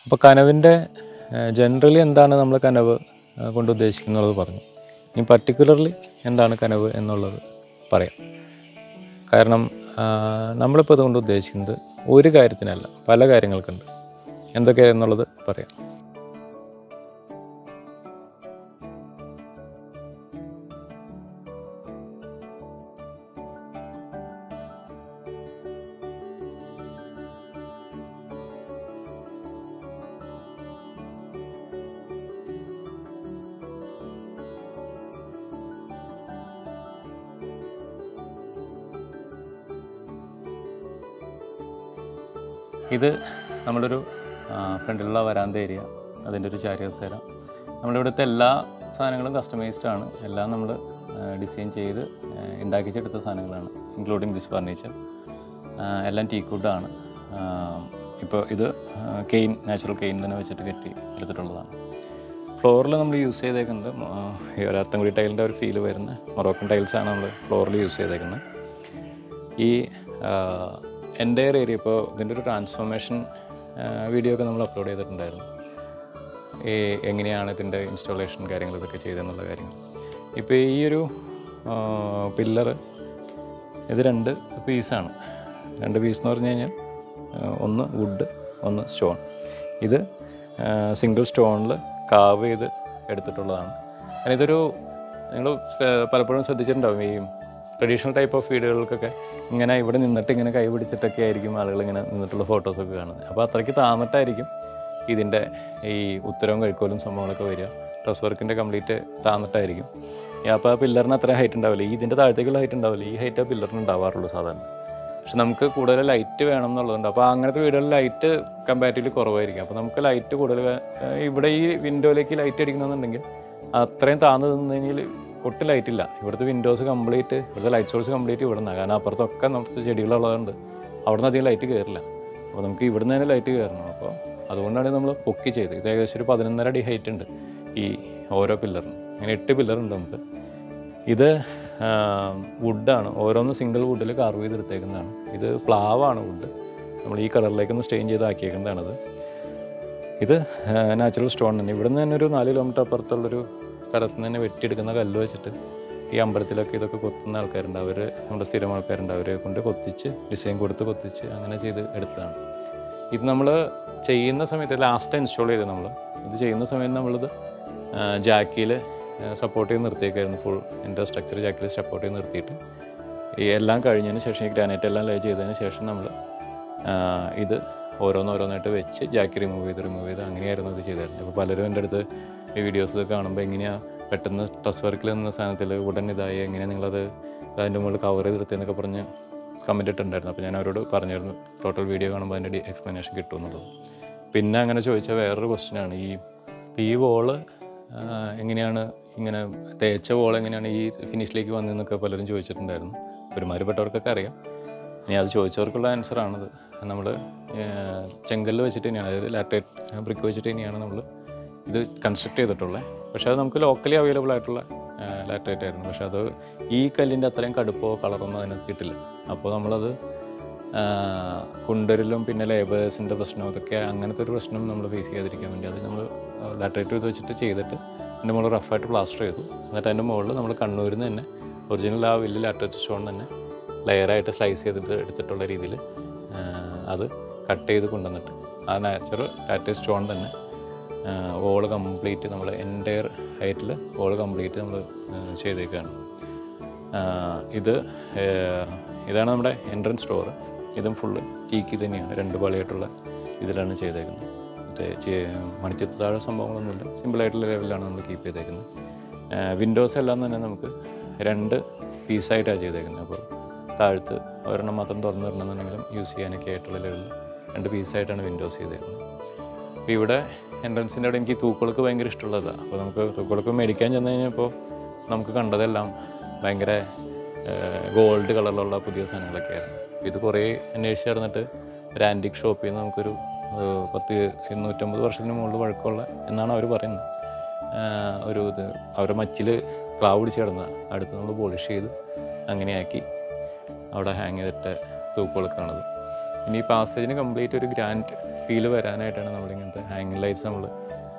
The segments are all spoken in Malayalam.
അപ്പോൾ കനവിൻ്റെ ജനറലി എന്താണ് നമ്മൾ കനവ് കൊണ്ട് ഉദ്ദേശിക്കുന്നത് പറഞ്ഞു. ഇനി പർട്ടിക്കുലർലി എന്താണ് കനവ് എന്നുള്ളത് പറയാം. കാരണം നമ്മളിപ്പോൾ അതുകൊണ്ട് ഉദ്ദേശിക്കുന്നത് ഒരു കാര്യത്തിനല്ല, പല കാര്യങ്ങൾക്കുണ്ട്. എന്തൊക്കെയാണെന്നുള്ളത് പറയാം. ഇത് നമ്മളൊരു ഫ്രണ്ടിലുള്ള വരാന്ത ഏരിയ, അതിൻ്റെ ഒരു ചാരി കസേര. നമ്മളിവിടുത്തെ എല്ലാ സാധനങ്ങളും കസ്റ്റമൈസ്ഡ് ആണ്. എല്ലാം നമ്മൾ ഡിസൈൻ ചെയ്ത് ഉണ്ടാക്കിച്ചെടുത്ത സാധനങ്ങളാണ്, ഇൻക്ലൂഡിങ് ദിസ് ഫർണിച്ചർ. എല്ലാം ടീക്വുഡാണ്. ഇപ്പോൾ ഇത് കെയിൻ, നാച്ചുറൽ കെയിൻ തന്നെ വെച്ചിട്ട് കെട്ടി എടുത്തിട്ടുള്ളതാണ്. ഫ്ലോറിൽ നമ്മൾ യൂസ് ചെയ്തേക്കുന്നത് ഒരു അത്തംകുടി ടൈലിൻ്റെ ഒരു ഫീല് വരുന്ന മൊറോക്കൻ ടൈൽസാണ് നമ്മൾ ഫ്ലോറിൽ യൂസ് ചെയ്തേക്കുന്നത്. ഈ എൻ്റയർ ഏരിയ, ഇപ്പോൾ ഇതിൻ്റെ ഒരു ട്രാൻസ്ഫോർമേഷൻ വീഡിയോ ഒക്കെ നമ്മൾ അപ്ലോഡ് ചെയ്തിട്ടുണ്ടായിരുന്നു. എങ്ങനെയാണ് ഇതിൻ്റെ ഇൻസ്റ്റാളേഷൻ കാര്യങ്ങൾ ഇതൊക്കെ ചെയ്തെന്നുള്ള കാര്യങ്ങൾ. ഇപ്പോൾ ഈ ഒരു പില്ലറ് ഇത് 2 പീസാണ്. 2 പീസ് എന്ന് പറഞ്ഞു കഴിഞ്ഞാൽ ഒന്ന് വുഡ്, ഒന്ന് സ്റ്റോൺ. ഇത് സിംഗിൾ സ്റ്റോണിൽ കാവ് ചെയ്ത് എടുത്തിട്ടുള്ളതാണ്. കാരണം ഇതൊരു നിങ്ങൾ പലപ്പോഴും ശ്രദ്ധിച്ചിട്ടുണ്ടാവും, ഈ ട്രഡീഷണൽ ടൈപ്പ് ഓഫ് വീടുകൾക്കൊക്കെ ഇങ്ങനെ ഇവിടെ നിന്നിട്ട് ഇങ്ങനെ കൈ പിടിച്ചിട്ടൊക്കെ ആയിരിക്കും ആളുകൾ ഇങ്ങനെ നിന്നിട്ടുള്ള ഫോട്ടോസൊക്കെ കാണുന്നത്. അപ്പോൾ അത്രയ്ക്ക് താന്നിട്ടായിരിക്കും ഇതിൻ്റെ ഈ ഉത്തരവും കഴുക്കോലും സംഭവങ്ങളൊക്കെ വരിക. ഡ്രസ് വർക്കിൻ്റെ കംപ്ലീറ്റ് താന്നിട്ടായിരിക്കും. അപ്പോൾ ആ പില്ലറിന് അത്ര ഹൈറ്റ് ഉണ്ടാവില്ല, ഇതിൻ്റെ താഴത്തേക്കുള്ള ഹൈറ്റ് ഉണ്ടാവില്ല. ഈ ഹൈറ്റ് ആ പില്ലറിന് ഉണ്ടാവാറുള്ളൂ സാധാരണ. പക്ഷെ നമുക്ക് കൂടുതൽ ലൈറ്റ് വേണം എന്നുള്ളതുണ്ട്. അപ്പോൾ അങ്ങനത്തെ വീടുകളിൽ ലൈറ്റ് കമ്പാരിറ്റീവ്ലി കുറവായിരിക്കും. അപ്പോൾ നമുക്ക് ലൈറ്റ് കൂടുതൽ ഇവിടെ ഈ വിൻഡോയിലേക്ക് ലൈറ്റ് അടിക്കണമെന്നുണ്ടെങ്കിൽ അത്രയും താന്ന് നിന്ന് കഴിഞ്ഞാൽ ഒട്ടും ലൈറ്റില്ല. ഇവിടുത്തെ വിൻഡോസ് കംപ്ലീറ്റ്, ഇവിടുത്തെ ലൈറ്റ് സോഴ്സ് കംപ്ലീറ്റ് ഇവിടെ നിന്നാണ്. കാരണം അപ്പുറത്തൊക്കെ നമുക്ക് ചെടികളുള്ളതുകൊണ്ട് അവിടെ നിന്ന് അധികം ലൈറ്റ് കയറില്ല. അപ്പോൾ നമുക്ക് ഇവിടെ നിന്ന് തന്നെ ലൈറ്റ് കയറണം. അപ്പോൾ അതുകൊണ്ടാണ് നമ്മൾ പൊക്കി ചെയ്തത്. ഇത് ഏകദേശം ഒരു 11.5 അടി ഹൈറ്റ് ഉണ്ട് ഈ ഓരോ പില്ലറിനും. അങ്ങനെ 8 പില്ലറുണ്ട് നമുക്ക്. ഇത് വുഡാണ്, ഓരോന്ന് സിംഗിൾ വുഡിൽ കാർവ് ചെയ്തെടുത്തേക്കുന്നതാണ്. ഇത് പ്ലാവാണ് വുഡ്, നമ്മൾ ഈ കളറിലേക്കൊന്ന് സ്റ്റെയിൻ ചെയ്ത് ആക്കിയേക്കുന്നതാണത്. ഇത് നാച്ചുറൽ സ്റ്റോൺ തന്നെ. ഇവിടെ നിന്ന് തന്നെ ഒരു 4 കിലോമീറ്റർ അപ്പുറത്തുള്ളൊരു സ്ഥലത്ത് നിന്ന് തന്നെ വെട്ടിയെടുക്കുന്ന കല്ല് വെച്ചിട്ട് ഈ അമ്പലത്തിലൊക്കെ ഇതൊക്കെ കൊത്തുന്ന ആൾക്കാരുണ്ട്. അവർ നമ്മുടെ സ്ഥിരം ആൾക്കാരുണ്ട്, അവരെ കൊണ്ട് കൊത്തിച്ച് ഡിസൈൻ കൊടുത്ത് കൊത്തിച്ച് അങ്ങനെ ചെയ്ത് എടുത്തതാണ്. ഇത് നമ്മൾ ചെയ്യുന്ന സമയത്ത് ലാസ്റ്റ് ഇൻസ്റ്റാൾ ചെയ്ത് നമ്മൾ ഇത് ചെയ്യുന്ന സമയത്ത് നമ്മളിത് ജാക്കിയിൽ സപ്പോർട്ട് ചെയ്ത് നിർത്തിയേക്കായിരുന്നു. ഫുൾ എൻ്റെ സ്ട്രക്ചർ ജാക്കിൽ സപ്പോർട്ട് ചെയ്ത് നിർത്തിയിട്ട് ഈ എല്ലാം കഴിഞ്ഞതിന് ശേഷം, ഈ ഗ്രാനൈറ്റ് എല്ലാം ലേ ചെയ്തതിന് ശേഷം നമ്മൾ ഇത് ഓരോന്നോരോന്നായിട്ട് വെച്ച് ജാക്കി റിമൂവ് ചെയ്ത് അങ്ങനെയായിരുന്നു ഇത് ചെയ്തായിരുന്നു. അപ്പോൾ പലരും എൻ്റെ അടുത്ത് ഈ വീഡിയോസ് കാണുമ്പോൾ എങ്ങനെയാണ് പെട്ടെന്ന് ഡ്രസ് വർക്കിൽ നിന്ന സാധനത്തിൽ ഉടൻ ഇതായി, എങ്ങനെയാണ് നിങ്ങളത് അതിൻ്റെ മുകളിൽ കവർ ചെയ്തെടുത്തതെന്നൊക്കെ പറഞ്ഞ് കമൻറ്റ് ഇട്ടുണ്ടായിരുന്നു. അപ്പോൾ ഞാൻ അവരോട് പറഞ്ഞിരുന്നു ടോട്ടൽ വീഡിയോ കാണുമ്പോൾ അതിൻ്റെ എക്സ്പ്ലനേഷൻ കിട്ടുമെന്നുള്ളത്. പിന്നെ അങ്ങനെ ചോദിച്ച വേറൊരു ക്വസ്റ്റ്യനാണ് ഈ വോള് എങ്ങനെയാണ്, ഇങ്ങനെ തേച്ച വോൾ എങ്ങനെയാണ് ഈ ഫിനിഷിലേക്ക് വന്നതെന്നൊക്കെ പലരും ചോദിച്ചിട്ടുണ്ടായിരുന്നു. ഒരുമാതിരിപ്പെട്ടവർക്കൊക്കെ അറിയാം. ഇനി അത് ചോദിച്ചവർക്കുള്ള ആൻസറാണിത്. നമ്മൾ ചെങ്കല്ല് വെച്ചിട്ട് തന്നെയാണ്, അതായത് ലാറ്ററൈറ്റ് ബ്രിക്ക് വെച്ചിട്ട് തന്നെയാണ് നമ്മൾ ഇത് കൺസ്ട്രക്ട് ചെയ്തിട്ടുള്ളത്. പക്ഷേ അത് നമുക്ക് ലോക്കലി അവൈലബിൾ ആയിട്ടുള്ള ലാറ്ററൈറ്റ് ആയിരുന്നു. പക്ഷേ അത് ഈ കല്ലിൻ്റെ അത്രയും കടുപ്പോ കളറൊന്നും അതിനകത്ത് കിട്ടില്ല. അപ്പോൾ നമ്മളത് കൊണ്ടുവരലും പിന്നെ ലേബേഴ്സിൻ്റെ പ്രശ്നം, അതൊക്കെ അങ്ങനത്തെ ഒരു പ്രശ്നം നമ്മൾ ഫേസ് ചെയ്യാതിരിക്കാൻ വേണ്ടി അത് നമ്മൾ ലാറ്ററൈറ്റ് ഇത് വെച്ചിട്ട് ചെയ്തിട്ട് അതിൻ്റെ മുകളിൽ റഫായിട്ട് പ്ലാസ്റ്റർ ചെയ്തു. എന്നിട്ട് അതിൻ്റെ മുകളിൽ നമ്മൾ കണ്ണൂരിൽ നിന്ന് തന്നെ ഒറിജിനൽ ആ വലിയ ലാറ്ററൈറ്റ് സ്റ്റോൺ തന്നെ ലെയറായിട്ട് സ്ലൈസ് ചെയ്തിട്ട് എടുത്തിട്ടുള്ള രീതിയിൽ അത് കട്ട് ചെയ്ത് കൊണ്ടുവന്നിട്ട് ആ നാച്ചുറൽ ലാറ്ററൈറ്റ് സ്റ്റോൺ തന്നെ വോള് കംപ്ലീറ്റ് നമ്മൾ എൻ്റയർ ഹൈറ്റിൽ വോള് കംപ്ലീറ്റ് നമ്മൾ ചെയ്തേക്കാണ്. ഇതാണ് നമ്മുടെ എൻട്രൻസ് ഡോർ. ഇതും ഫുള്ള് ടീക്ക് തന്നെയാണ്, 2 പാളിയായിട്ടുള്ള ഇതിലാണ് ചെയ്തേക്കുന്നത്. മണിച്ചിത്ര താഴെ സംഭവങ്ങളൊന്നുമില്ല, സിമ്പിളായിട്ടുള്ള ലെവലിലാണ് നമ്മൾ കീപ്പ് ചെയ്തേക്കുന്നത്. വിൻഡോസ് എല്ലാം തന്നെ നമുക്ക് 2 പീസായിട്ടാണ് ചെയ്തേക്കുന്നത്. അപ്പോൾ താഴത്ത് ഒരെണ്ണം മാത്രം തുറന്നു വരണമെന്നുണ്ടെങ്കിലും യൂസ് ചെയ്യാനൊക്കെ ആയിട്ടുള്ള ലെവലിൽ 2 പീസായിട്ടാണ് വിൻഡോസ് ചെയ്തേക്കുന്നത്. അപ്പോൾ ഇവിടെ എൻട്രൻസിൻ്റെ അവിടെ എനിക്ക് തൂക്കുകളൊക്കെ ഭയങ്കര ഇഷ്ടമുള്ളതാണ്. അപ്പോൾ നമുക്ക് തൂക്കുകളൊക്കെ മേടിക്കാൻ ചെന്ന് കഴിഞ്ഞപ്പോൾ നമുക്ക് കണ്ടതെല്ലാം ഭയങ്കര ഗോൾഡ് കളറിലുള്ള പുതിയ സാധനങ്ങളൊക്കെ ആയിരുന്നു. ഇത് കുറേ അന്വേഷിച്ച് നടന്നിട്ട് ഒരു ആൻറ്റിക് ഷോപ്പിൽ നിന്ന് നമുക്കൊരു 100-250 വർഷത്തിന് മുകളിൽ പഴക്കമുള്ള എന്നാണ് അവർ പറയുന്നത് ഒരു ഇത് അവരുടെ മച്ചിൽ ക്ലാവ് പിടിച്ച് കിടന്നതാണ്. അടുത്ത് നമ്മൾ പോളിഷ് ചെയ്ത് അങ്ങനെയാക്കി അവിടെ ഹാങ് ചെയ്തിട്ട് തൂക്കുകളൊക്കെയാണത്. ഇനി ഈ പാസേജിന് കംപ്ലീറ്റ് ഒരു ഗ്രാൻഡ് ഫീൽ വരാനായിട്ടാണ് നമ്മളിങ്ങനത്തെ ഹാങ്ങിങ് ലൈറ്റ്സ് നമ്മൾ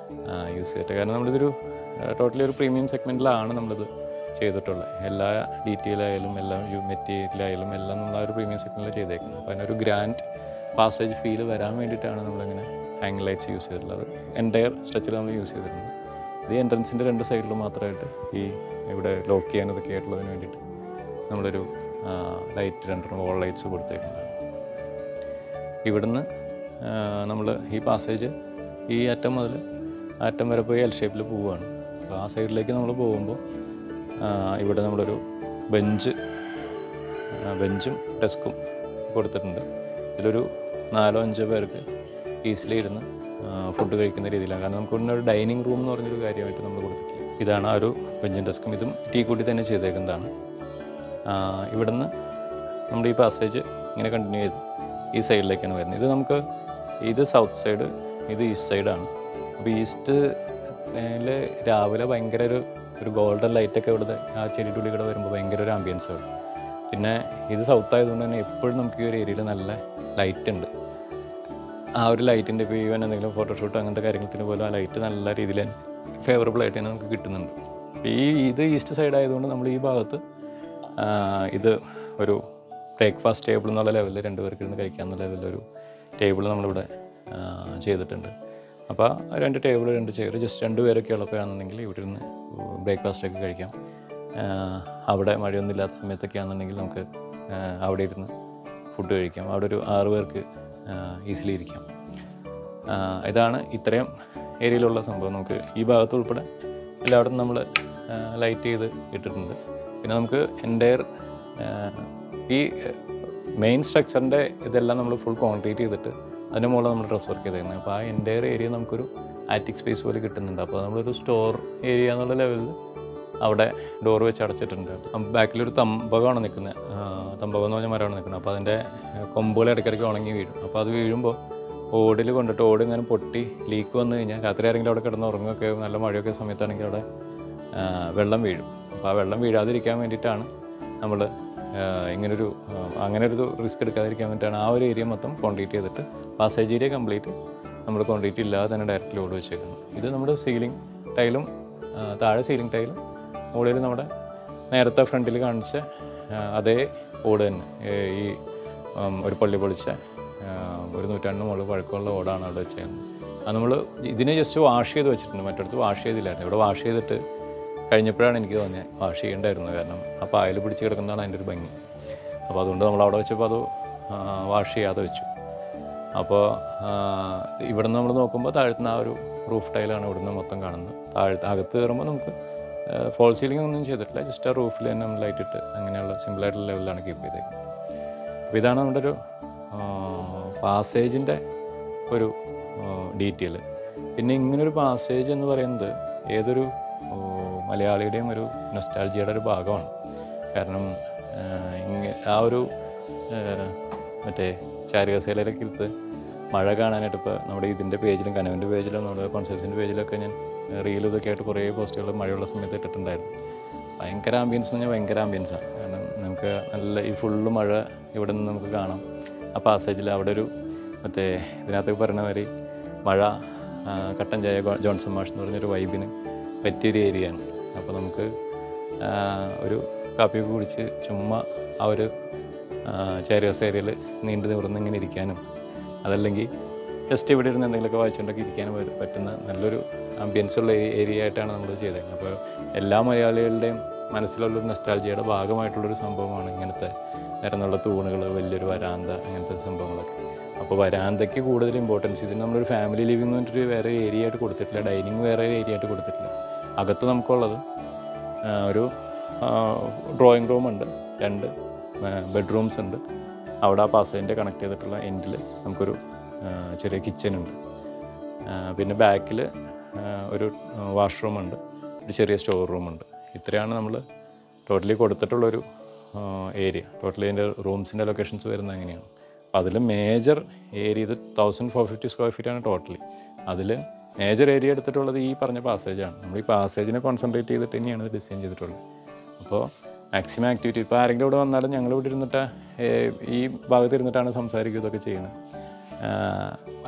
യൂസ് ചെയ്തിട്ട്. കാരണം നമ്മളിതൊരു ടോട്ടലി ഒരു പ്രീമിയം സെഗ്മെൻറ്റിലാണ് നമ്മളിത് ചെയ്തിട്ടുള്ളത്. എല്ലാ ഡീറ്റെയിലായാലും എല്ലാം മെറ്റീരിയലായാലും എല്ലാം നമ്മൾ ആ ഒരു പ്രീമിയം സെഗ്മെൻറ്റിൽ ചെയ്തേക്കുന്നത്. അപ്പോൾ അതിനൊരു ഗ്രാൻഡ് പാസേജ് ഫീൽ വരാൻ വേണ്ടിയിട്ടാണ് നമ്മളിങ്ങനെ ഹാങ്ങിങ് ലൈറ്റ്സ് യൂസ് ചെയ്തിട്ടുള്ളത്. എൻ്റയർ സ്ട്രെച്ചിൽ നമ്മൾ യൂസ് ചെയ്തിട്ടുണ്ട്. ഇത് എൻട്രൻസിൻ്റെ 2 സൈഡിലും മാത്രമായിട്ട് ഈ ഇവിടെ ലോക്ക് ചെയ്യാനതൊക്കെ ആയിട്ടുള്ളതിന് വേണ്ടിയിട്ട് നമ്മളൊരു ലൈറ്റ് 2 വോൾ ലൈറ്റ്സ് കൊടുത്തേക്കുന്നതാണ്. ഇവിടുന്ന് നമ്മൾ ഈ പാസേജ് ഈ അറ്റം മുതൽ അറ്റം വരെ പോയി എൽ ഷേപ്പിൽ പോവുകയാണ്. അപ്പോൾ ആ സൈഡിലേക്ക് നമ്മൾ പോകുമ്പോൾ ഇവിടെ നമ്മളൊരു ബെഞ്ചും ഡെസ്കും കൊടുത്തിട്ടുണ്ട്. ഇതിലൊരു 4-5 പേർക്ക് ഈസിലി ഇരുന്ന് ഫുഡ് കഴിക്കുന്ന രീതിയിലാണ്. കാരണം നമുക്ക് ഇവിടെ ഒരു ഡൈനിങ് റൂം എന്ന് പറഞ്ഞൊരു കാര്യമായിട്ട് നമ്മൾ കൊടുത്തിട്ടില്ല. ഇതാണ് ആ ഒരു ബെഞ്ചും ഡെസ്കും. ഇതും ടീ കൂട്ടി തന്നെ ചെയ്തേക്കുന്നതാണ്. ഇവിടുന്ന് നമ്മുടെ ഈ പാസേജ് ഇങ്ങനെ കണ്ടിന്യൂ ചെയ്ത് ഈ സൈഡിലേക്കാണ് വരുന്നത്. ഇത് സൗത്ത് സൈഡ്, ഇത് ഈസ്റ്റ് സൈഡാണ്. അപ്പോൾ ഈസ്റ്റിൽ രാവിലെ ഭയങ്കര ഒരു ഗോൾഡൻ ലൈറ്റൊക്കെ ഇവിടുത്തെ ആ ചെടിയുടെ കൂടെ വരുമ്പോൾ ഭയങ്കര ഒരു ആംബിയൻസ് ആണ്. പിന്നെ ഇത് സൗത്ത് ആയതുകൊണ്ട് തന്നെ എപ്പോഴും നമുക്ക് ഈ ഒരു ഏരിയയിൽ നല്ല ലൈറ്റ് ഉണ്ട്. ആ ഒരു ലൈറ്റിൻ്റെ ഇപ്പോൾ ഈവൻ എന്തെങ്കിലും ഫോട്ടോഷൂട്ട് അങ്ങനത്തെ കാര്യത്തിന് പോലും ആ ലൈറ്റ് നല്ല രീതിയിൽ ഫേവറബിൾ ആയിട്ട് തന്നെ നമുക്ക് കിട്ടുന്നുണ്ട്. ഇത് ഈസ്റ്റ് സൈഡ് ആയതുകൊണ്ട് നമ്മൾ ഈ ഭാഗത്ത് ഇത് ഒരു ബ്രേക്ക്ഫാസ്റ്റ് ടേബിൾ എന്നുള്ള ലെവലിൽ 2 പേർക്ക് ഇരുന്ന് കഴിക്കാമെന്ന ലെവലിലൊരു ടേബിൾ നമ്മളിവിടെ ചെയ്തിട്ടുണ്ട്. അപ്പോൾ 2 ടേബിൾ 2 ചെയർ ജസ്റ്റ് 2 പേരൊക്കെ ഉള്ളപ്പോഴാണെന്നുണ്ടെങ്കിൽ ഇവിടെ ഇരുന്ന് ബ്രേക്ക്ഫാസ്റ്റൊക്കെ കഴിക്കാം. അവിടെ മഴയൊന്നും ഇല്ലാത്ത സമയത്തൊക്കെ ആണെന്നുണ്ടെങ്കിൽ നമുക്ക് അവിടെ ഇരുന്ന് ഫുഡ് കഴിക്കാം. അവിടെ ഒരു 6 പേർക്ക് ഈസിലി ഇരിക്കാം. ഇതാണ് ഇത്രയും ഏരിയയിലുള്ള സംഭവം. നമുക്ക് ഈ ഭാഗത്ത് ഉൾപ്പെടെ എല്ലായിടത്തും നമ്മൾ ലൈറ്റ് ചെയ്ത് ഇട്ടിട്ടുണ്ട്. പിന്നെ നമുക്ക് എൻ്റയർ ഈ മെയിൻ സ്ട്രക്ചറിൻ്റെ ഇതെല്ലാം നമ്മൾ ഫുൾ കോൺക്രീറ്റ് ചെയ്തിട്ട് അതിൻ്റെ മുകളിൽ നമ്മൾ ഡ്രസ് വർക്ക് ചെയ്തേക്കുന്നത്. അപ്പോൾ ആ എൻ്റയർ ഏരിയ നമുക്കൊരു ആറ്റിക് സ്പേസ് പോലെ കിട്ടുന്നുണ്ട്. അപ്പോൾ നമ്മളൊരു സ്റ്റോർ ഏരിയ എന്നുള്ള ലെവലിൽ അവിടെ ഡോർ വെച്ച് അടച്ചിട്ടുണ്ട്. ബാക്കിലൊരു തമ്പകമാണ് നിൽക്കുന്നത്. തമ്പകം എന്ന് പറഞ്ഞാൽ മരമാണ് നിൽക്കുന്നത്. അപ്പോൾ അതിൻ്റെ കൊമ്പുകൾ ഇടയ്ക്കിടയ്ക്ക് ഉണങ്ങി വീഴും. അപ്പോൾ അത് വീഴുമ്പോൾ ഓടിൽ കൊണ്ടിട്ട് ഓട് ഇങ്ങനെ പൊട്ടി ലീക്ക് വന്നു കഴിഞ്ഞാൽ രാത്രി ആരെങ്കിലും അവിടെ കിടന്ന് ഉറങ്ങുകയൊക്കെ നല്ല മഴയൊക്കെ സമയത്താണെങ്കിൽ അവിടെ വെള്ളം വീഴും. അപ്പോൾ ആ വെള്ളം വീഴാതിരിക്കാൻ വേണ്ടിയിട്ടാണ് നമ്മൾ അങ്ങനെ ഒരു റിസ്ക് എടുക്കാതിരിക്കാൻ വേണ്ടിയിട്ടാണ് ആ ഒരു ഏരിയ മൊത്തം കോൺക്രീറ്റ് ചെയ്തിട്ട് പാസേജ് ഏരിയ കംപ്ലീറ്റ് നമ്മൾ കോൺക്രീറ്റ് ഇല്ലാതെ തന്നെ ഡയറക്റ്റ് ലോഡ് വെച്ചേക്കുന്നത്. ഇത് നമ്മുടെ സീലിംഗ് ടൈലും താഴെ സീലിംഗ് ടൈലും മുകളിൽ നമ്മുടെ നേരത്തെ ഫ്രണ്ടിൽ കാണിച്ച അതേ ഓട് തന്നെ ഈ ഒരു പള്ളി പൊളിച്ച ഒരു 100 നൂറ്റാണ്ടിന് മുകളിൽ പഴക്കമുള്ള ഓടാണ് അവിടെ വെച്ചേക്കുന്നത്. അത് നമ്മൾ ഇതിനെ ജസ്റ്റ് വാഷ് ചെയ്ത് വെച്ചിട്ടുണ്ട്. മറ്റടുത്ത് വാഷ് ചെയ്തില്ലായിരുന്നു. ഇവിടെ വാഷ് ചെയ്തിട്ട് കഴിഞ്ഞപ്പോഴാണ് എനിക്ക് തോന്നിയത് വാഷ് ചെയ്യേണ്ടായിരുന്നു. കാരണം ആ പായൽ പിടിച്ച് കിടക്കുന്നതാണ് അതിൻ്റെ ഒരു ഭംഗി. അപ്പോൾ അതുകൊണ്ട് നമ്മൾ അവിടെ വെച്ചപ്പോൾ അത് വാഷ് ചെയ്യാതെ വെച്ചു. അപ്പോൾ ഇവിടെ നിന്ന് നമ്മൾ നോക്കുമ്പോൾ താഴത്തുനിന്ന് ആ ഒരു റൂഫ് ടൈലാണ് ഇവിടുന്ന് മൊത്തം കാണുന്നത്. അകത്ത് കയറുമ്പോൾ നമുക്ക് ഫോൾ സീലിംഗ് ഒന്നും ചെയ്തിട്ടില്ല. ജസ്റ്റ് ആ റൂഫിൽ തന്നെ നമ്മൾ ലൈറ്റ് ഇട്ട് അങ്ങനെയുള്ള സിമ്പിളായിട്ടുള്ള ലെവലിലാണ് കീപ്പ് ചെയ്തേക്കുന്നത്. അപ്പോൾ ഇതാണ് നമ്മുടെ ഒരു പാസേജിൻ്റെ ഒരു ഡീറ്റെയിൽ. പിന്നെ ഇങ്ങനൊരു പാസേജ് എന്ന് പറയുന്നത് ഏതൊരു മലയാളിയുടെയും ഒരു നൊസ്റ്റാൾജിയുടെ ഒരു ഭാഗമാണ്. കാരണം ആ ഒരു മറ്റേ ചാരുകസേലയിലൊക്കെ എടുത്ത് മഴ കാണാനായിട്ട് ഇപ്പോൾ നമ്മുടെ ഇതിൻ്റെ പേജിലും കനവിൻ്റെ പേജിലും നമ്മുടെ കോൺസെപ്റ്റ്സിൻ്റെ പേജിലൊക്കെ ഞാൻ റീലും ഇതൊക്കെ ആയിട്ട് കുറേ പോസ്റ്റുകൾ മഴയുള്ള സമയത്ത് ഇട്ടിട്ടുണ്ടായിരുന്നു. ഭയങ്കര ആംബിയൻസ് എന്ന് പറഞ്ഞാൽ ഭയങ്കര ആംബിയൻസാണ്. കാരണം നമുക്ക് നല്ല ഈ ഫുള്ള് മഴ ഇവിടെ നിന്ന് നമുക്ക് കാണാം. ആ പാസേജിൽ അവിടെ ഒരു മറ്റേ ഇതിനകത്ത് പറയുന്ന മാതിരി മഴ കട്ടൻ ചായ ജോൺസൺ മാഷ് എന്ന് പറഞ്ഞൊരു വൈബിന് പറ്റിയൊരു ഏരിയയാണ്. അപ്പോൾ നമുക്ക് ഒരു കാപ്പിയൊക്കെ കുടിച്ച് ചുമ്മാ ആ ഒരു ചാരിയസ് ഏരിയയിൽ നീണ്ടു നിവർന്ന് ഇങ്ങനെ ഇരിക്കാനും അതല്ലെങ്കിൽ ജസ്റ്റ് ഇവിടെ ഇരുന്ന് എന്തെങ്കിലുമൊക്കെ വായിച്ചുകൊണ്ടൊക്കെ ഇരിക്കാനും പറ്റുന്ന നല്ലൊരു ആംബിയൻസ് ഉള്ള ഏരിയ ആയിട്ടാണ് നമ്മൾ ചെയ്തേക്കുന്നത്. അപ്പോൾ എല്ലാ മലയാളികളുടെയും മനസ്സിലുള്ളൊരു നൊസ്റ്റാൾജിയുടെ ഭാഗമായിട്ടുള്ളൊരു സംഭവമാണ് ഇങ്ങനത്തെ നിരന്നുള്ള തൂണുകൾ, വലിയൊരു വരാന്ത, അങ്ങനത്തെ സംഭവങ്ങളൊക്കെ. അപ്പോൾ വരാന്തയ്ക്ക് കൂടുതൽ ഇമ്പോർട്ടൻസ് ഇതിന് നമ്മളൊരു ഫാമിലി ലിവിംഗ് എന്നിട്ടൊരു വേറെ ഏരിയ ആയിട്ട് കൊടുത്തിട്ടില്ല, ഡൈനിങ് വേറെ ഏരിയ ആയിട്ട് കൊടുത്തിട്ടില്ല. അകത്ത് നമുക്കുള്ളത് ഒരു ഡ്രോയിങ് റൂമുണ്ട്, 2 ബെഡ്റൂംസ് ഉണ്ട്. അവിടെ ആ പാസേജിൻ്റെ കണക്ട് ചെയ്തിട്ടുള്ള എൻഡിൽ നമുക്കൊരു ചെറിയ കിച്ചനുണ്ട്. പിന്നെ ബാക്കിൽ ഒരു വാഷ്റൂമുണ്ട്, ഒരു ചെറിയ സ്റ്റോർ റൂമുണ്ട്. ഇത്രയാണ് നമ്മൾ ടോട്ടലി കൊടുത്തിട്ടുള്ളൊരു ഏരിയ. ടോട്ടലി അതിൻ്റെ റൂംസിൻ്റെ ലൊക്കേഷൻസ് വരുന്നത് അങ്ങനെയാണ്. അപ്പോൾ അതിൽ മേജർ ഏരിയ ഇത് 1450 സ്ക്വയർ ഫീറ്റാണ് ടോട്ടലി. അതിൽ മേജർ ഏരിയ എടുത്തിട്ടുള്ളത് ഈ പറഞ്ഞ പാസേജാണ്. നമ്മൾ ഈ പാസേജിനെ കോൺസെൻട്രേറ്റ് ചെയ്തിട്ട് തന്നെയാണ് ഇത് ഡിസൈൻ ചെയ്തിട്ടുള്ളത്. അപ്പോൾ മാക്സിമം ആക്ടിവിറ്റി ഇപ്പോൾ ആരെങ്കിലും ഇവിടെ വന്നാലും ഞങ്ങളിവിടെ ഇരുന്നിട്ട് ഈ ഭാഗത്ത് ഇരുന്നിട്ടാണ് സംസാരിക്കുക ഇതൊക്കെ ചെയ്യുന്നത്.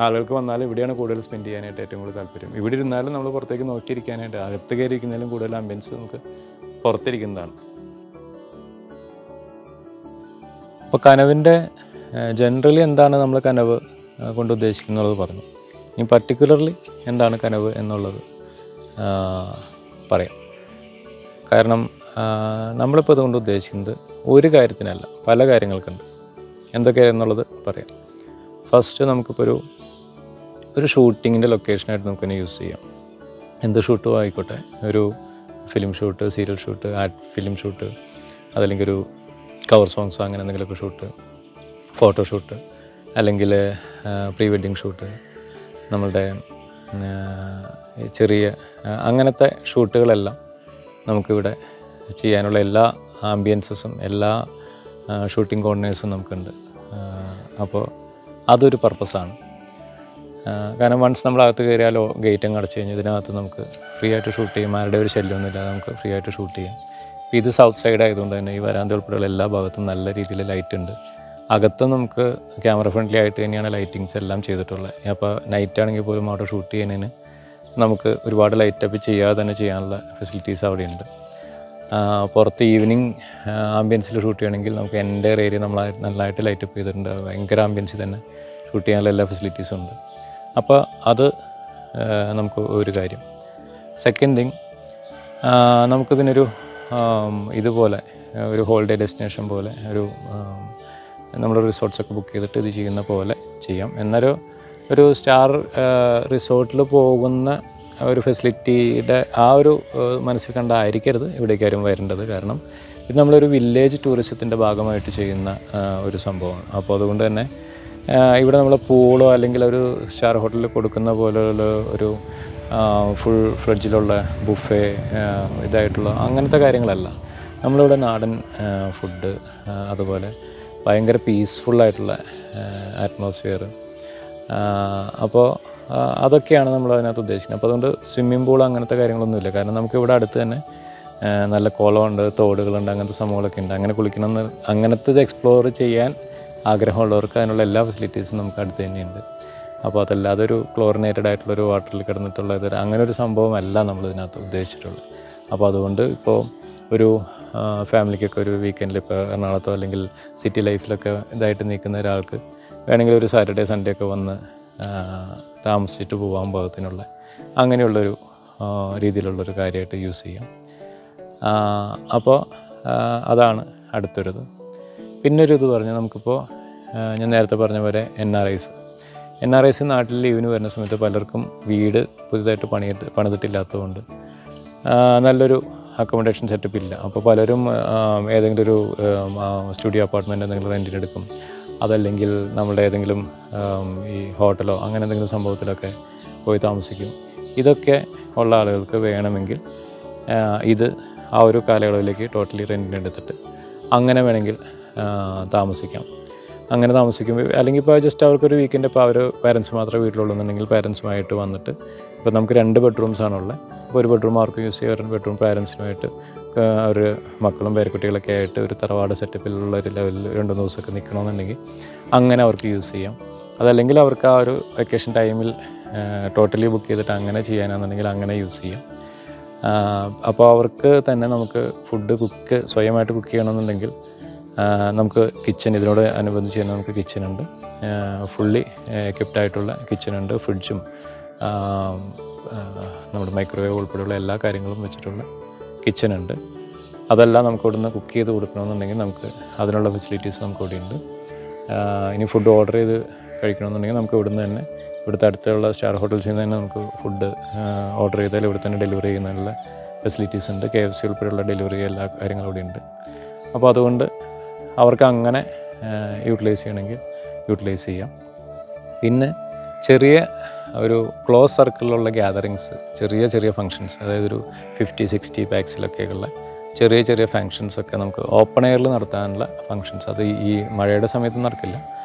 ആളുകൾക്ക് വന്നാൽ ഇവിടെയാണ് കൂടുതൽ സ്പെൻഡ് ചെയ്യാനായിട്ട് ഏറ്റവും കൂടുതൽ താല്പര്യം. ഇവിടെ ഇരുന്നാലും നമ്മൾ പുറത്തേക്ക് നോക്കിയിരിക്കാനായിട്ട് അകത്ത് കയറിയിരിക്കുന്നതിലും കൂടുതൽ ആംബിയൻസ് നമുക്ക് പുറത്തിരിക്കുന്നതാണ്. അപ്പോൾ കനവിൻ്റെ ജനറലി എന്താണ് നമ്മൾ കനവ് കൊണ്ട് ഉദ്ദേശിക്കുന്നത് പറഞ്ഞു. ഇനി പർട്ടിക്കുലർലി എന്താണ് കനവ് എന്നുള്ളത് പറയാം. കാരണം നമ്മളിപ്പോൾ അതുകൊണ്ട് ഉദ്ദേശിക്കുന്നത് ഒരു കാര്യത്തിനല്ല, പല കാര്യങ്ങൾക്കുണ്ട്. എന്തൊക്കെയാണെന്നുള്ളത് പറയാം. ഫസ്റ്റ് നമുക്കിപ്പോൾ ഒരു ഷൂട്ടിങ്ങിൻ്റെ ലൊക്കേഷനായിട്ട് നമുക്കിനെ യൂസ് ചെയ്യാം. എന്ത് ഷൂട്ടും ആയിക്കോട്ടെ, ഒരു film shoot, serial shoot, film shoot, അതല്ലെങ്കിൽ ഒരു കവർ സോങ്സ് അങ്ങനെ എന്തെങ്കിലുമൊക്കെ ഷൂട്ട്, ഫോട്ടോഷൂട്ട്, അല്ലെങ്കിൽ പ്രീ വെഡ്ഡിങ് ഷൂട്ട്, നമ്മളുടെ ചെറിയ അങ്ങനത്തെ ഷൂട്ടുകളെല്ലാം നമുക്കിവിടെ ചെയ്യാനുള്ള എല്ലാ ആംബിയൻസസും എല്ലാ ഷൂട്ടിംഗ് കോർഡിനേഴ്സും നമുക്കുണ്ട്. അപ്പോൾ അതൊരു പർപ്പസാണ്. കാരണം വൺസ് നമ്മളകത്ത് കയറിയാലോ ഗേറ്റ് അങ്ങ് അടച്ചു കഴിഞ്ഞാൽ ഇതിനകത്ത് നമുക്ക് ഫ്രീ ആയിട്ട് ഷൂട്ട് ചെയ്യാം. ആരുടെ ഒരു ശല്യമൊന്നുമില്ലാതെ നമുക്ക് ഫ്രീ ആയിട്ട് ഷൂട്ട് ചെയ്യാം. ഇത് സൗത്ത് സൈഡ് ആയതുകൊണ്ട് തന്നെ ഈ വരാന്ത ഉൾപ്പെടെയുള്ള എല്ലാ ഭാഗത്തും നല്ല രീതിയിൽ ലൈറ്റ് ഉണ്ട്. അകത്ത് നമുക്ക് ക്യാമറ ഫ്രണ്ട്ലി ആയിട്ട് തന്നെയാണ് ലൈറ്റിങ്സ് എല്ലാം ചെയ്തിട്ടുള്ളത്. അപ്പോൾ നൈറ്റ് ആണെങ്കിൽ പോലും അവിടെ ഷൂട്ട് ചെയ്യുന്നതിന് നമുക്ക് ഒരുപാട് ലൈറ്റപ്പ് ചെയ്യാതെ തന്നെ ചെയ്യാനുള്ള ഫെസിലിറ്റീസ് അവിടെയുണ്ട്. പുറത്ത് ഈവനിങ് ആംബിയൻസിൽ ഷൂട്ട് ചെയ്യണമെങ്കിൽ നമുക്ക് എൻ്റെ ഏരിയ നമ്മൾ നല്ലതായിട്ട് ലൈറ്റപ്പ് ചെയ്തിട്ടുണ്ട്. ഭയങ്കര ആംബിയൻസിൽ തന്നെ ഷൂട്ട് ചെയ്യാനുള്ള എല്ലാ ഫെസിലിറ്റീസും ഉണ്ട്. അപ്പോൾ അത് നമുക്ക് ഒരു കാര്യം. സെക്കൻഡ് തിങ്, നമുക്കിതിനൊരു ഇതുപോലെ ഒരു ഹോളിഡേ ഡെസ്റ്റിനേഷൻ പോലെ നമ്മൾ റിസോർട്ട്സൊക്കെ ബുക്ക് ചെയ്തിട്ട് ഇത് ചെയ്യുന്ന പോലെ ചെയ്യാം. ഒരു സ്റ്റാർ റിസോർട്ടിൽ പോകുന്ന ഒരു ഫെസിലിറ്റിയുടെ ഒരു മനസ്സിൽ കണ്ടായിരിക്കരുത് ഇവിടേക്ക് ആരും വരേണ്ടത്. കാരണം ഇത് നമ്മളൊരു വില്ലേജ് ടൂറിസത്തിൻ്റെ ഭാഗമായിട്ട് ചെയ്യുന്ന ഒരു സംഭവമാണ്. അപ്പോൾ അതുകൊണ്ട് തന്നെ ഇവിടെ നമ്മൾ പൂളോ അല്ലെങ്കിൽ ഒരു സ്റ്റാർ ഹോട്ടലിൽ കൊടുക്കുന്ന പോലെയുള്ള ഒരു ഫുൾ ഫ്രിഡ്ജിലുള്ള ബുഫേ ഇതായിട്ടുള്ള അങ്ങനത്തെ കാര്യങ്ങളല്ല. നമ്മളിവിടെ നാടൻ ഫുഡ്, അതുപോലെ ഭയങ്കര പീസ്ഫുള്ളായിട്ടുള്ള അറ്റ്മോസ്ഫിയർ. അപ്പോൾ അതൊക്കെയാണ് നമ്മൾ അതിനകത്ത് ഉദ്ദേശിക്കുന്നത്. അപ്പോൾ അതുകൊണ്ട് സ്വിമ്മിംഗ് പൂൾ അങ്ങനത്തെ കാര്യങ്ങളൊന്നുമില്ല. കാരണം നമുക്കിവിടെ അടുത്ത് തന്നെ നല്ല കുളമുണ്ട്, തോടുകളുണ്ട്, അങ്ങനത്തെ സംഭവങ്ങളൊക്കെ ഉണ്ട്. അങ്ങനെ കുളിക്കണമെന്ന് അങ്ങനത്തെ എക്സ്പ്ലോർ ചെയ്യാൻ ആഗ്രഹമുള്ളവർക്ക് അതിനുള്ള എല്ലാ ഫെസിലിറ്റീസും നമുക്ക് അടുത്ത് തന്നെയുണ്ട്. അപ്പോൾ അതല്ലാതെ ഒരു ക്ലോറിനേറ്റഡ് ആയിട്ടുള്ളൊരു വാട്ടറിൽ കിടന്നിട്ടുള്ളത് അങ്ങനെ ഒരു സംഭവമല്ല നമ്മളിതിനകത്ത് ഉദ്ദേശിച്ചിട്ടുള്ളത്. അപ്പോൾ അതുകൊണ്ട് ഇപ്പോൾ ഒരു ഫാമിലിക്കൊക്കെ ഒരു വീക്കെൻഡിൽ ഇപ്പോൾ എറണാകുളത്തോ അല്ലെങ്കിൽ സിറ്റി ലൈഫിലൊക്കെ ഇതായിട്ട് നിൽക്കുന്ന ഒരാൾക്ക് വേണമെങ്കിൽ ഒരു സാറ്റർഡേ സൺഡേ ഒക്കെ വന്ന് താമസിച്ചിട്ട് പോകാൻ പാകത്തിനുള്ള അങ്ങനെയുള്ളൊരു രീതിയിലുള്ളൊരു കാര്യമായിട്ട് യൂസ് ചെയ്യാം. അപ്പോൾ അതാണ് അടുത്തൊരിത്. പിന്നൊരിത് പറഞ്ഞാൽ നമുക്കിപ്പോൾ ഞാൻ നേരത്തെ പറഞ്ഞ പോലെ NRIs നാട്ടിൽ ലീവിന് വരുന്ന സമയത്ത് പലർക്കും വീട് പുതുതായിട്ട് പണിതിട്ടില്ലാത്തതുകൊണ്ട് നല്ലൊരു അക്കോമഡേഷൻ സെറ്റപ്പ് ഇല്ല. അപ്പോൾ പലരും ഏതെങ്കിലും ഒരു സ്റ്റുഡിയോ അപ്പാർട്ട്മെൻറ്റ് എന്തെങ്കിലും റെൻറ്റിനെടുക്കും. അതല്ലെങ്കിൽ നമ്മുടെ ഏതെങ്കിലും ഈ ഹോട്ടലോ അങ്ങനെ എന്തെങ്കിലും സംഭവത്തിലൊക്കെ പോയി താമസിക്കും. ഇതൊക്കെ ഉള്ള ആളുകൾക്ക് വേണമെങ്കിൽ ഇത് ആ ഒരു കാലയളവിലേക്ക് ടോട്ടലി റെൻറ്റിനെടുത്തിട്ട് അങ്ങനെ വേണമെങ്കിൽ താമസിക്കാം. അങ്ങനെ താമസിക്കുമ്പോൾ അല്ലെങ്കിൽ ഇപ്പോൾ ജസ്റ്റ് അവർക്കൊരു വീക്കെൻഡ് ഇപ്പോൾ അവർ പാരൻസ് മാത്രമേ വീട്ടിലുള്ളൂന്നുണ്ടെങ്കിൽ പാരൻസുമായിട്ട് വന്നിട്ട് ഇപ്പോൾ നമുക്ക് 2 ബെഡ്റൂംസാണുള്ളത്. അപ്പോൾ ഒരു ബെഡ്റൂം അവർക്ക് യൂസ് ചെയ്യാം, ഒരു ബെഡ്റൂം പാരൻസിനുമായിട്ട് അവർ മക്കളും പേരക്കുട്ടികളൊക്കെ ആയിട്ട് ഒരു തറവാട് സെറ്റപ്പിലുള്ള ഒരു ലെവലിൽ 2 ദിവസമൊക്കെ നിൽക്കണമെന്നുണ്ടെങ്കിൽ അങ്ങനെ അവർക്ക് യൂസ് ചെയ്യാം. അതല്ലെങ്കിൽ അവർക്ക് ആ ഒരു വെക്കേഷൻ ടൈമിൽ ടോട്ടലി ബുക്ക് ചെയ്തിട്ട് അങ്ങനെ ചെയ്യാനാണെന്നുണ്ടെങ്കിൽ അങ്ങനെ യൂസ് ചെയ്യാം. അപ്പോൾ അവർക്ക് തന്നെ നമുക്ക് ഫുഡ് സ്വയമായിട്ട് കുക്ക് ചെയ്യണമെന്നുണ്ടെങ്കിൽ നമുക്ക് കിച്ചൺ ഇതിനോട് അനുബന്ധിച്ച് തന്നെ നമുക്ക് കിച്ചണുണ്ട്. ഫുള്ളി എക്വിപ്ഡായിട്ടുള്ള കിച്ചണുണ്ട്, ഫ്രിഡ്ജും നമ്മുടെ മൈക്രോവേവ് ഉൾപ്പെടെയുള്ള എല്ലാ കാര്യങ്ങളും വെച്ചിട്ടുള്ള കിച്ചണുണ്ട്. അതെല്ലാം നമുക്ക് ഇവിടുന്ന് കുക്ക് ചെയ്ത് കൊടുക്കണമെന്നുണ്ടെങ്കിൽ നമുക്ക് അതിനുള്ള ഫെസിലിറ്റീസ് നമുക്ക് ഇവിടെ ഉണ്ട്. ഇനി ഫുഡ് ഓർഡർ ചെയ്ത് കഴിക്കണമെന്നുണ്ടെങ്കിൽ നമുക്ക് ഇവിടുന്ന് തന്നെ ഇവിടുത്തെ അടുത്തുള്ള സ്റ്റാർ ഹോട്ടൽസിൽ നിന്ന് തന്നെ നമുക്ക് ഫുഡ് ഓർഡർ ചെയ്താൽ ഇവിടെ തന്നെ ഡെലിവറി ചെയ്യുന്നതിനുള്ള ഫെസിലിറ്റീസ് ഉണ്ട്. KFC ഉൾപ്പെടെയുള്ള ഡെലിവറി എല്ലാ കാര്യങ്ങളും ഇവിടെ ഉണ്ട്. അപ്പോൾ അതുകൊണ്ട് അവർക്ക് അങ്ങനെ യൂട്ടിലൈസ് ചെയ്യണമെങ്കിൽ യൂട്ടിലൈസ് ചെയ്യാം. പിന്നെ ചെറിയ ഒരു ക്ലോസ് സർക്കിളിലുള്ള ഗ്യാതറിങ്സ്, ചെറിയ ഫങ്ഷൻസ്, അതായത് ഒരു 50-60 പാക്സിലൊക്കെയുള്ള ചെറിയ ഫങ്ഷൻസൊക്കെ നമുക്ക് ഓപ്പൺ എയറിൽ നടത്താനുള്ള ഫങ്ഷൻസ്, അത് ഈ മഴയുടെ സമയത്ത് നടക്കില്ല.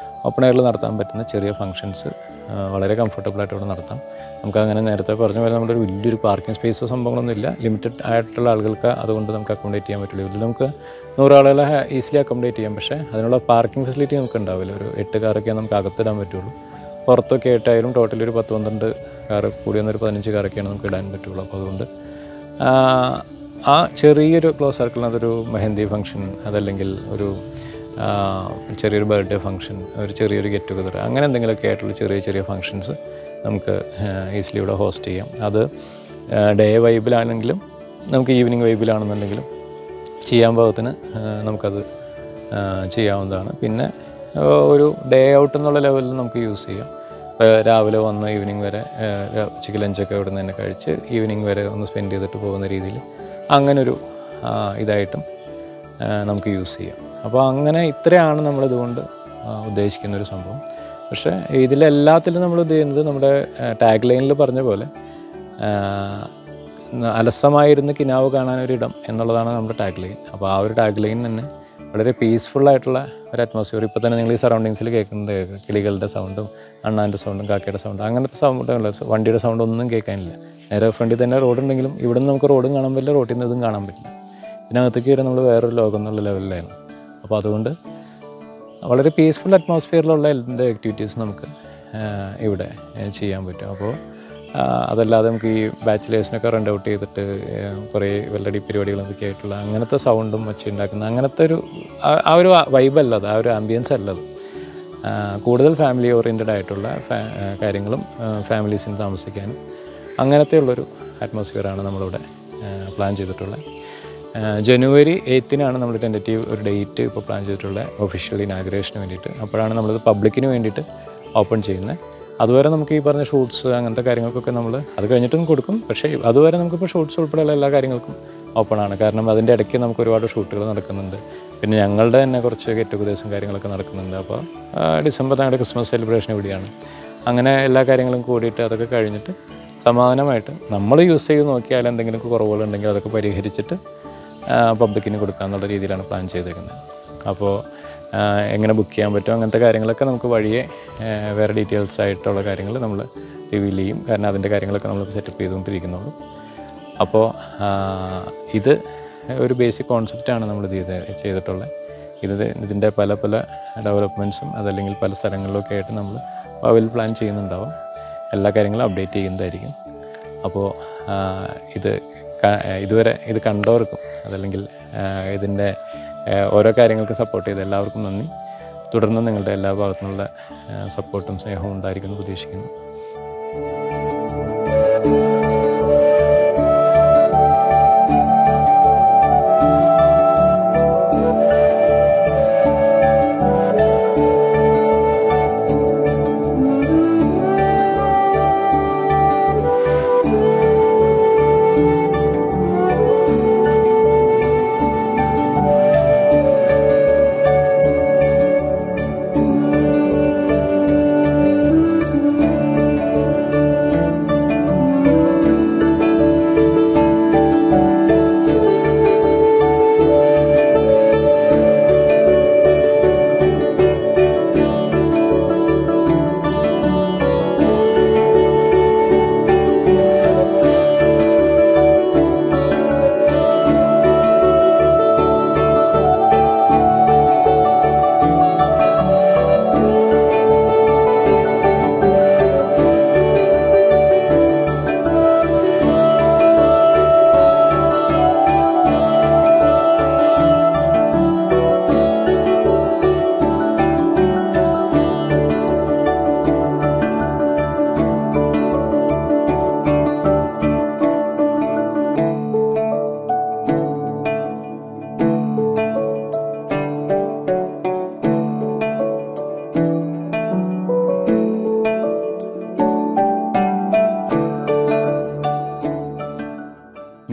ഓപ്പൺ എയറിൽ നടത്താൻ പറ്റുന്ന ചെറിയ ഫങ്ഷൻസ് വളരെ കംഫർട്ടബിളായിട്ട് ഇവിടെ നടത്താം. നമുക്കങ്ങനെ നേരത്തെ പറഞ്ഞ പോലെ നമ്മുടെ ഒരു വലിയൊരു പാർക്കിംഗ് സ്പേസോ സംഭവങ്ങളൊന്നുമില്ല. ലിമിറ്റഡ് ആയിട്ടുള്ള ആളുകൾക്ക് അതുകൊണ്ട് നമുക്ക് അക്കോമഡേറ്റ് ചെയ്യാൻ പറ്റുള്ളൂ. ഇതിൽ നമുക്ക് 100 ആളുകളെ ഈസിലി അക്കോമഡേറ്റ് ചെയ്യാം. പക്ഷേ അതിനുള്ള പാർക്കിംഗ് ഫെസിലിറ്റി നമുക്ക് ഉണ്ടാവില്ല. ഒരു 8 കാറൊക്കെ നമുക്ക് അകത്തിടാൻ പറ്റുള്ളൂ. പുറത്തൊക്കെ ആയിട്ടായാലും ടോട്ടൽ ഒരു 10-12 കാർ, കൂടി വന്നൊരു 15 കാറൊക്കെയാണ് നമുക്ക് ഇടാൻ പറ്റുള്ളൂ. അപ്പോൾ അതുകൊണ്ട് ആ ചെറിയൊരു ക്ലോസ് സർക്കിളിനകത്തൊരു മെഹന്തി ഫംഗ്ഷൻ, അതല്ലെങ്കിൽ ഒരു ചെറിയൊരു ബർത്ത്ഡേ ഫംഗ്ഷൻ, ഒരു ചെറിയൊരു ഗെറ്റ് ടുഗദർ, അങ്ങനെ എന്തെങ്കിലുമൊക്കെ ആയിട്ടുള്ള ചെറിയ ചെറിയ ഫംഗ്ഷൻസ് നമുക്ക് ഈസിലി ഇവിടെ ഹോസ്റ്റ് ചെയ്യാം. അത് ഡേ വൈബിലാണെങ്കിലും നമുക്ക് ഈവനിങ് വൈബിലാണെന്നുണ്ടെങ്കിലും ചെയ്യാൻ പാകത്തിന് നമുക്കത് ചെയ്യാവുന്നതാണ്. പിന്നെ ഒരു ഡേ ഔട്ട് എന്നുള്ള ലെവലിൽ നമുക്ക് യൂസ് ചെയ്യാം. രാവിലെ വന്ന് ഈവനിങ് വരെ ഉച്ചയ്ക്ക് ലഞ്ചൊക്കെ ഇവിടെ നിന്ന് തന്നെ കഴിച്ച് ഈവനിങ് വരെ ഒന്ന് സ്പെൻഡ് ചെയ്തിട്ട് പോകുന്ന രീതിയിൽ അങ്ങനൊരു ഇതായിട്ടും നമുക്ക് യൂസ് ചെയ്യാം. അപ്പോൾ അങ്ങനെ ഇത്രയാണ് നമ്മളിതുകൊണ്ട് ഉദ്ദേശിക്കുന്നൊരു സംഭവം. പക്ഷേ ഇതിലെല്ലാത്തിലും നമ്മൾ ഇത് ചെയ്യുന്നത് നമ്മുടെ ടാഗ് ലൈനിൽ പറഞ്ഞ പോലെ അലസമായിരുന്ന് കിനാവ് കാണാനൊരിടം എന്നുള്ളതാണ് നമ്മുടെ ടാഗ് ലൈൻ. അപ്പോൾ ആ ഒരു ടാഗ് ലൈൻ തന്നെ വളരെ പീസ്ഫുള്ളായിട്ടുള്ള ഒരു അറ്റ്മോസ്ഫിയർ. ഇപ്പോൾ തന്നെ നിങ്ങൾ ഈ സറൗണ്ടിങ്സിൽ കേൾക്കുന്നത് കിളികളുടെ സൗണ്ടും അണ്ണാൻ്റെ സൗണ്ടും കാക്കയുടെ സൗണ്ടും അങ്ങനത്തെ സൗണ്ടുകൾ, വണ്ടിയുടെ സൗണ്ട് ഒന്നും കേൾക്കാനില്ല. നേരെ ഫ്രണ്ടിൽ തന്നെ റോഡുണ്ടെങ്കിലും ഇവിടെ നിന്ന് നമുക്ക് റോഡും കാണാൻ പറ്റില്ല, റോട്ടിൽ നിന്ന് ഇതും കാണാൻ പറ്റില്ല. ഇതിനകത്തേക്ക് വരെ നമ്മൾ വേറൊരു ലോകം എന്നുള്ള ലെവലിലായിരുന്നു. അപ്പോൾ അതുകൊണ്ട് വളരെ പീസ്ഫുൾ അറ്റ്മോസ്ഫിയറിലുള്ള എല്ലാ ആക്ടിവിറ്റീസ് നമുക്ക് ഇവിടെ ചെയ്യാൻ പറ്റും. അപ്പോൾ അതല്ലാതെ നമുക്ക് ഈ ബാച്ചിലേഴ്സിനൊക്കെ റെൻ്റ് ഔട്ട് ചെയ്തിട്ട് കുറേ വെള്ളടി പരിപാടികളൊക്കെ ആയിട്ടുള്ള അങ്ങനത്തെ സൗണ്ടും വെച്ച് ഉണ്ടാക്കുന്ന അങ്ങനത്തെ ആ ഒരു വൈബല്ല അത്, ആ ഒരു ആംബിയൻസ് അല്ലത്. കൂടുതൽ ഫാമിലി ഓറിയൻറ്റഡ് ആയിട്ടുള്ള കാര്യങ്ങളും ഫാമിലീസിന് താമസിക്കാനും അങ്ങനത്തെ ഉള്ളൊരു അറ്റ്മോസ്ഫിയറാണ് നമ്മളിവിടെ പ്ലാൻ ചെയ്തിട്ടുള്ളത്. ജനുവരി 8-നാണ് നമ്മൾ ടെൻറ്റേറ്റീവ് ഒരു ഡേറ്റ് ഇപ്പോൾ പ്ലാൻ ചെയ്തിട്ടുള്ളത്, ഒഫീഷ്യൽ ഇനാഗുറേഷന് വേണ്ടിയിട്ട്. അപ്പോഴാണ് നമ്മളിത് പബ്ലിക്കിന് വേണ്ടിയിട്ട് ഓപ്പൺ ചെയ്യുന്നത്. അതുവരെ നമുക്ക് ഈ പറഞ്ഞ ഷൂട്ട്സ് അങ്ങനത്തെ കാര്യങ്ങൾക്കൊക്കെ നമ്മൾ അത് കഴിഞ്ഞിട്ടും കൊടുക്കും. പക്ഷേ അതുവരെ നമുക്കിപ്പോൾ ഷൂട്ട്സ് ഉൾപ്പെടെയുള്ള എല്ലാ കാര്യങ്ങൾക്കും ഓപ്പണാണ്. കാരണം അതിൻ്റെ ഇടയ്ക്ക് നമുക്ക് ഒരുപാട് ഷൂട്ടുകൾ നടക്കുന്നുണ്ട്. പിന്നെ ഞങ്ങളുടെ തന്നെ കുറച്ച് ഗെറ്റ് ടുഗദേഴ്സും കാര്യങ്ങളൊക്കെ നടക്കുന്നുണ്ട്. അപ്പോൾ ഡിസംബർ ഞങ്ങളുടെ ക്രിസ്മസ് സെലിബ്രേഷൻ ഇവിടെയാണ്. അങ്ങനെ എല്ലാ കാര്യങ്ങളും കൂടിയിട്ട് അതൊക്കെ കഴിഞ്ഞിട്ട് സമാധാനമായിട്ട് നമ്മൾ യൂസ് ചെയ്ത് നോക്കിയാൽ എന്തെങ്കിലും കുറവുകളുണ്ടെങ്കിൽ അതൊക്കെ പരിഹരിച്ചിട്ട് പബ്ലിക്കിന് കൊടുക്കാമെന്നുള്ള രീതിയിലാണ് പ്ലാൻ ചെയ്തേക്കുന്നത്. അപ്പോൾ എങ്ങനെ ബുക്ക് ചെയ്യാൻ പറ്റും അങ്ങനത്തെ കാര്യങ്ങളൊക്കെ നമുക്ക് വഴിയെ വേറെ ഡീറ്റെയിൽസ് ആയിട്ടുള്ള കാര്യങ്ങൾ നമ്മൾ റിവീൽ ചെയ്യും. കാരണം അതിൻ്റെ കാര്യങ്ങളൊക്കെ നമ്മൾ സെറ്റപ്പ് ചെയ്തുകൊണ്ടിരിക്കുന്നുള്ളൂ. അപ്പോൾ ഇത് ഒരു ബേസിക് കോൺസെപ്റ്റാണ് നമ്മൾ ചെയ്തിട്ടുള്ളത്. ഇതിൻ്റെ പല പല ഡെവലപ്മെൻറ്റ്സും അതല്ലെങ്കിൽ പല സ്ഥലങ്ങളിലൊക്കെ ആയിട്ട് നമ്മൾ ഭാവിയിൽ പ്ലാൻ ചെയ്യുന്നുണ്ടാവും. എല്ലാ കാര്യങ്ങളും അപ്ഡേറ്റ് ചെയ്യുന്നതായിരിക്കും. അപ്പോൾ ഇതുവരെ ഇത് കണ്ടവർക്കും അതല്ലെങ്കിൽ ഇതിൻ്റെ ഓരോ കാര്യങ്ങൾക്ക് സപ്പോർട്ട് ചെയ്ത് എല്ലാവർക്കും നന്ദി. തുടർന്ന് നിങ്ങളുടെ എല്ലാ ഭാഗത്തു നിന്നുള്ള സപ്പോർട്ടും സ്നേഹവും ഉണ്ടായിരിക്കുമെന്ന് പ്രതീക്ഷിക്കുന്നു.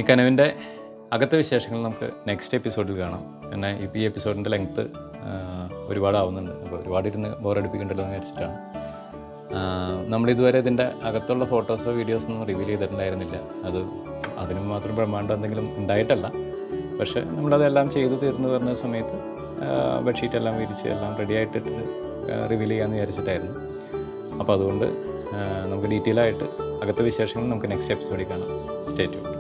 കനവിൻ്റെ അകത്തെ വിശേഷങ്ങൾ നമുക്ക് നെക്സ്റ്റ് എപ്പിസോഡിൽ കാണാം. പിന്നെ ഈ എപ്പിസോഡിൻ്റെ ലെങ്ത്ത് ഒരുപാടാവുന്നുണ്ട്. അപ്പോൾ ഒരുപാടിരുന്ന് ബോറടിപ്പിക്കേണ്ടല്ലോ എന്ന് വിചാരിച്ചിട്ടാണ്. നമ്മളിതുവരെ ഇതിൻ്റെ അകത്തുള്ള ഫോട്ടോസോ വീഡിയോസൊന്നും റിവീൽ ചെയ്തിട്ടുണ്ടായിരുന്നില്ല. അതിനും മാത്രം ബ്രഹ്മാണ്ടം എന്തെങ്കിലും ഉണ്ടായിട്ടല്ല. പക്ഷേ നമ്മളതെല്ലാം ചെയ്ത് തീർന്നു വരുന്ന സമയത്ത് ബെഡ്ഷീറ്റെല്ലാം വിരിച്ച് എല്ലാം റെഡി ആയിട്ടിട്ട് റിവീൽ ചെയ്യാമെന്ന് വിചാരിച്ചിട്ടായിരുന്നു. അപ്പോൾ അതുകൊണ്ട് നമുക്ക് ഡീറ്റെയിൽ ആയിട്ട് അകത്തെ വിശേഷങ്ങൾ നമുക്ക് നെക്സ്റ്റ് എപ്പിസോഡിൽ കാണാം. Stay tuned.